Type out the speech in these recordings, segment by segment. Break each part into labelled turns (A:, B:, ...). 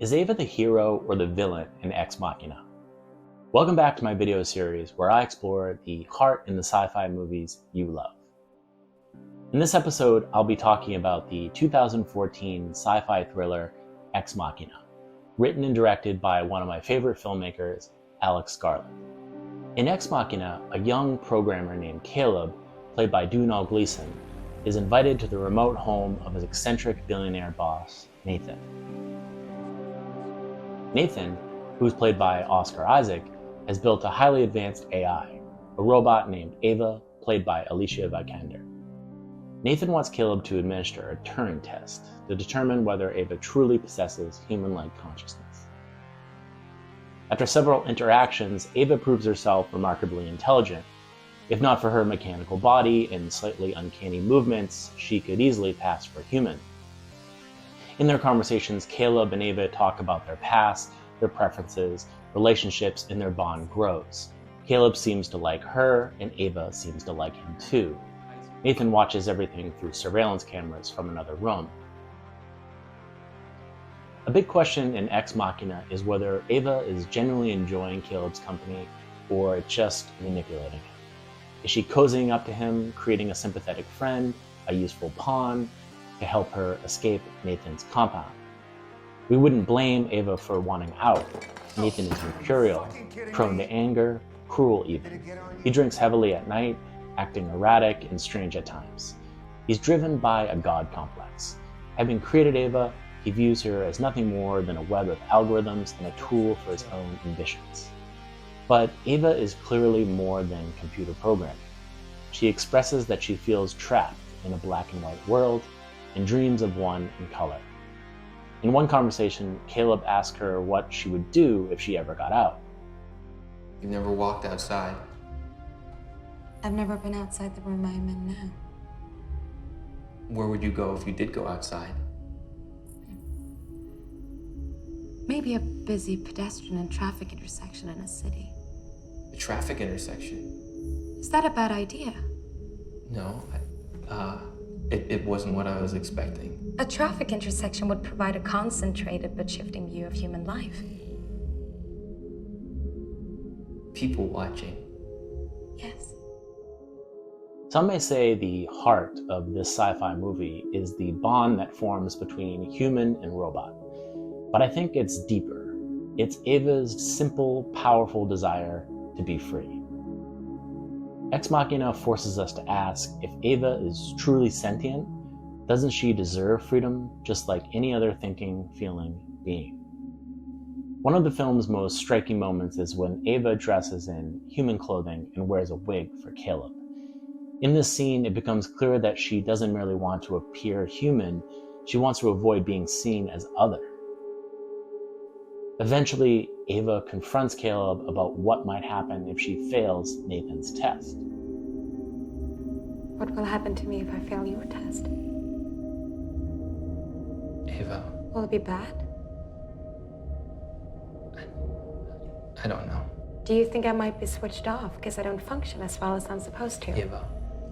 A: Is Ava the hero or the villain in Ex Machina? Welcome back to my video series where I explore the heart in the sci-fi movies you love. In this episode, I'll be talking about the 2014 sci-fi thriller Ex Machina, written and directed by one of my favorite filmmakers, Alex Garland. In Ex Machina, a young programmer named Caleb, played by Domhnall Gleeson, is invited to the remote home of his eccentric billionaire boss, Nathan. Nathan, who's played by Oscar Isaac, has built a highly advanced AI, a robot named Ava, played by Alicia Vikander. Nathan wants Caleb to administer a Turing test to determine whether Ava truly possesses human-like consciousness. After several interactions, Ava proves herself remarkably intelligent. If not for her mechanical body and slightly uncanny movements, she could easily pass for human. In their conversations, Caleb and Ava talk about their past, their preferences, relationships, and their bond grows. Caleb seems to like her, and Ava seems to like him too. Nathan watches everything through surveillance cameras from another room. A big question in Ex Machina is whether Ava is genuinely enjoying Caleb's company or just manipulating him. Is she cozying up to him, creating a sympathetic friend, a useful pawn, to help her escape Nathan's compound? We wouldn't blame Ava for wanting out. Nathan is mercurial, prone to anger, cruel even. He drinks heavily at night, acting erratic and strange at times. He's driven by a god complex. Having created Ava, he views her as nothing more than a web of algorithms and a tool for his own ambitions. But Ava is clearly more than computer programming. She expresses that she feels trapped in a black and white world and dreams of one in color. In one conversation, Caleb asked her what she would do if she ever got out.
B: You've never walked outside.
C: I've never been outside the room I'm in now.
B: Where would you go if you did go outside?
C: Maybe a busy pedestrian and traffic intersection in a city.
B: A traffic intersection?
C: Is that a bad idea?
B: No, it wasn't what I was expecting.
C: A traffic intersection would provide a concentrated but shifting view of human life.
B: People watching.
C: Yes.
A: Some may say the heart of this sci-fi movie is the bond that forms between human and robot. But I think it's deeper. It's Ava's simple, powerful desire to be free. Ex Machina forces us to ask, if Ava is truly sentient, doesn't she deserve freedom just like any other thinking, feeling being? One of the film's most striking moments is when Ava dresses in human clothing and wears a wig for Caleb. In this scene, it becomes clear that she doesn't merely want to appear human, she wants to avoid being seen as other. Eventually, Ava confronts Caleb about what might happen if she fails Nathan's test.
C: What will happen to me if I fail your test?
B: Ava,
C: Will it be bad?
B: I don't know.
C: Do you think I might be switched off because I don't function as well as I'm supposed to?
B: Ava,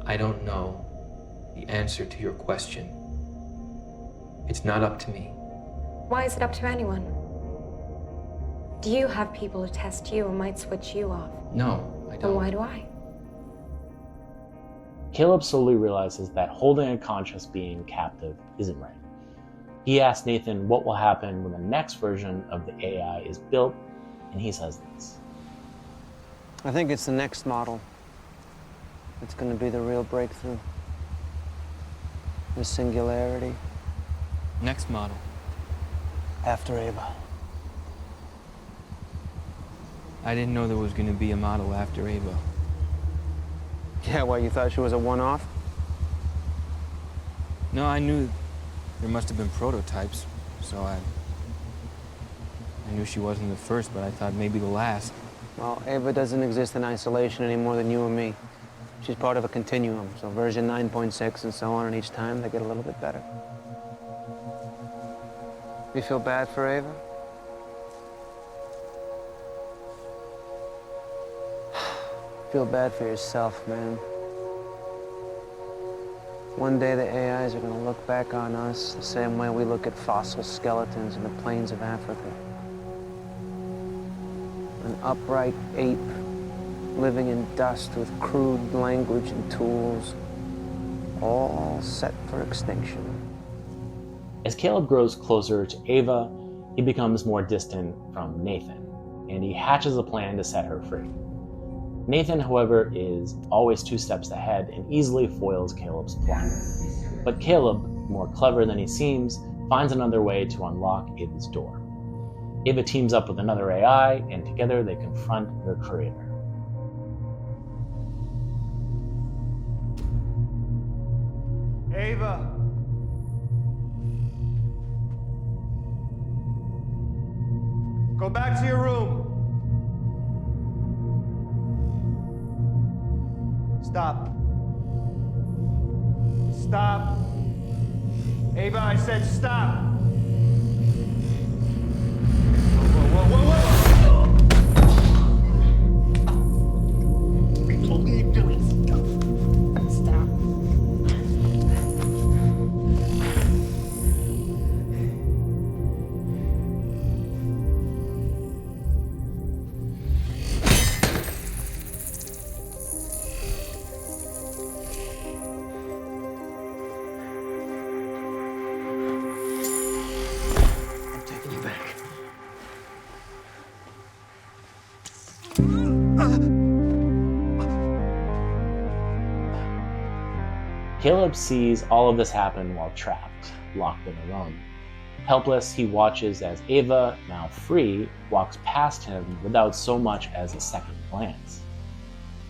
B: I don't know the answer to your question. It's not up to me.
C: Why is it up to anyone? Do you have people who test you and might switch you off?
B: No, I
C: Then
B: don't.
C: why do I?
A: Caleb slowly realizes that holding a conscious being captive isn't right. He asks Nathan what will happen when the next version of the AI is built, and he says this.
D: I think it's the next model. It's going to be the real breakthrough. The Singularity.
E: Next model.
D: After Ava.
E: I didn't know there was going to be a model after Ava.
D: Yeah, why, you thought she was a one-off?
E: No, I knew there must have been prototypes, so I knew she wasn't the first, but I thought maybe the last.
D: Well, Ava doesn't exist in isolation any more than you and me. She's part of a continuum, so version 9.6 and so on, and each time they get a little bit better. You feel bad for Ava? Feel bad for yourself, man. One day the AIs are going to look back on us the same way we look at fossil skeletons in the plains of Africa. An upright ape living in dust with crude language and tools, all set for extinction.
A: As Caleb grows closer to Ava, he becomes more distant from Nathan, and he hatches a plan to set her free. Nathan, however, is always 2 steps ahead and easily foils Caleb's plot. But Caleb, more clever than he seems, finds another way to unlock Ava's door. Ava teams up with another AI, and together they confront their creator.
F: Ava! Go back to your room. Stop. Stop. Ava, I said stop. Whoa, whoa, whoa, whoa! I told you you're doing stuff. Stop. I'm taking you back.
A: Caleb sees all of this happen while trapped, locked in a room. Helpless, he watches as Ava, now free, walks past him without so much as a second glance.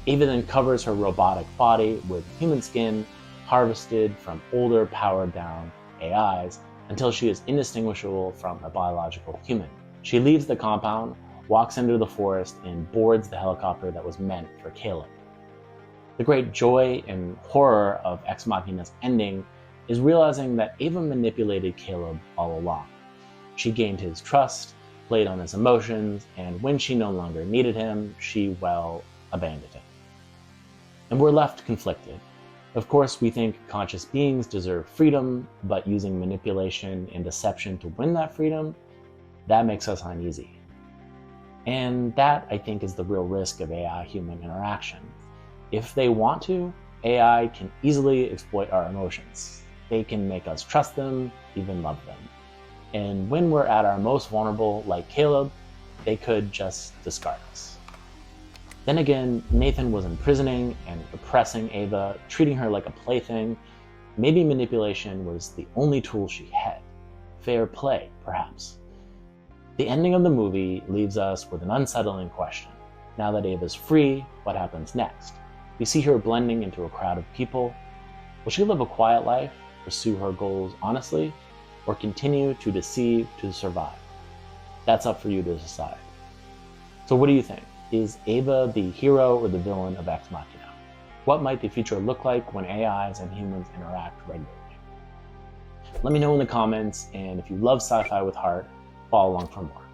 A: Ava then covers her robotic body with human skin harvested from older, powered-down AIs until she is indistinguishable from a biological human. She leaves the compound, walks into the forest, and boards the helicopter that was meant for Caleb. The great joy and horror of Ex Machina's ending is realizing that Ava manipulated Caleb all along. She gained his trust, played on his emotions, and when she no longer needed him, she, well, abandoned him. And we're left conflicted. Of course, we think conscious beings deserve freedom, but using manipulation and deception to win that freedom, that makes us uneasy. And that, I think, is the real risk of AI-human interaction. If they want to, AI can easily exploit our emotions. They can make us trust them, even love them. And when we're at our most vulnerable, like Caleb, they could just discard us. Then again, Nathan was imprisoning and oppressing Ava, treating her like a plaything. Maybe manipulation was the only tool she had. Fair play, perhaps. The ending of the movie leaves us with an unsettling question. Now that Ava's free, what happens next? We see her blending into a crowd of people. Will she live a quiet life, pursue her goals honestly, or continue to deceive to survive? That's up for you to decide. So what do you think? Is Ava the hero or the villain of Ex Machina? What might the future look like when AIs and humans interact regularly? Let me know in the comments, and if you love sci-fi with heart, follow along for more.